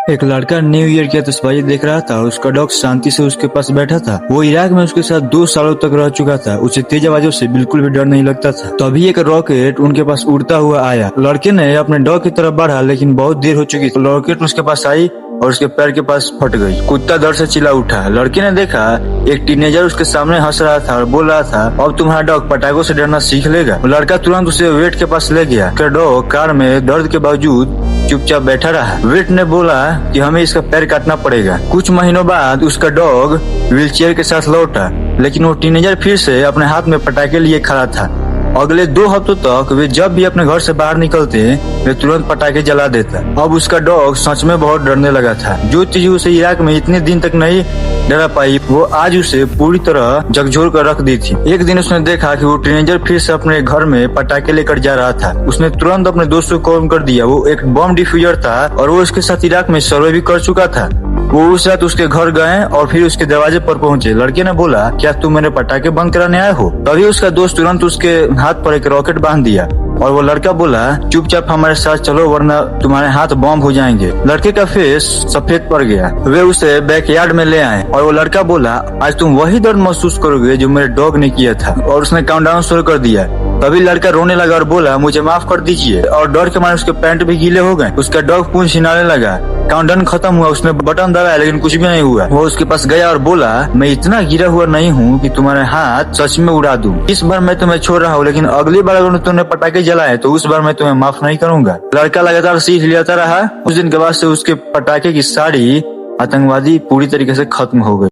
एक लड़का new year की आतिशबाजी देख रहा था और उसका डॉग शांति से उसके पास बैठा था। वो इराक में उसके साथ 2 सालों तक रह चुका था। उसे तेज आवाजों से बिल्कुल भी डर नहीं लगता था। तभी एक रॉकेट उनके पास उड़ता हुआ आया। लड़के ने अपने डॉग की तरफ बढ़ा, लेकिन बहुत देर हो चुकी थी। रॉकेट उसके पास आई और उसके पैर के पास फट गई। कुत्ता डर से चिल्ला उठा। लड़के ने देखा एक टीनेजर उसके सामने हंस रहा था और बोल रहा था, अब तुम्हारा डॉग पटाखों से डरना सीख लेगा। लड़का तुरंत उसे वेट के पास ले गया। डॉग कार में दर्द के बावजूद चुपचाप बैठा रहा। वेट ने बोला कि हमें इसका पैर काटना पड़ेगा। कुछ महीनों बाद उसका डॉग व्हीलचेयर के साथ लौटा, लेकिन वो टीनेजर फिर से अपने हाथ में पटाखे लिए खड़ा था। अगले 2 हफ्तों तक वे जब भी अपने घर से बाहर निकलते वे तुरंत पटाखे जला देता। अब उसका डॉग सच में बहुत डरने लगा था। जो चीज उसे इराक में इतने दिन तक नहीं डरा पाई, वो आज उसे पूरी तरह झकझोर कर रख दी थी। एक दिन उसने देखा कि वो टीनेजर फिर से अपने घर में पटाखे लेकर जा रहा था। उसने तुरंत अपने दोस्त को कॉल कर दिया। वो एक बम डिफ्यूजर था और वो उसके साथ इराक में सर्वे भी कर चुका था। वो उस रात उसके घर गए और फिर उसके दरवाजे पर पहुंचे। लड़के ने बोला, क्या तुम मेरे पटाखे बंद कराने आए हो? तभी उसका दोस्त तुरंत उसके हाथ पर एक रॉकेट बांध दिया और वो लड़का बोला, चुपचाप हमारे साथ चलो वरना तुम्हारे हाथ बम हो जाएंगे। लड़के का फेस सफेद पड़ गया। वे उसे बैकयार्ड में ले आए और वो लड़का बोला, आज तुम वही दर्द महसूस करोगे जो मेरे डॉग ने किया था। और उसने काउंटडाउन शुरू कर दिया। तभी लड़का रोने लगा और बोला, मुझे माफ कर दीजिए। और डर के मारे उसके पैंट भी गीले हो गए। उसका डॉग पूंछ हिलाने लगा। काउंटडाउन खत्म हुआ। उसने बटन दबाया लेकिन कुछ भी नहीं हुआ। वो उसके पास गया और बोला, मैं इतना गिरा हुआ नहीं हूँ कि तुम्हारे हाथ सच में उड़ा दूं। इस बार मैं तुम्हें छोड़ रहा हूँ, लेकिन अगली बार अगर तुमने पटाखे जलाए तो उस बार मैं तुम्हें माफ नहीं करूंगा। लड़का लगातार सीख लेता रहा। उस दिन के बाद से उसके पटाखे की सारी आतंकवादी पूरी तरीके से खत्म हो गई।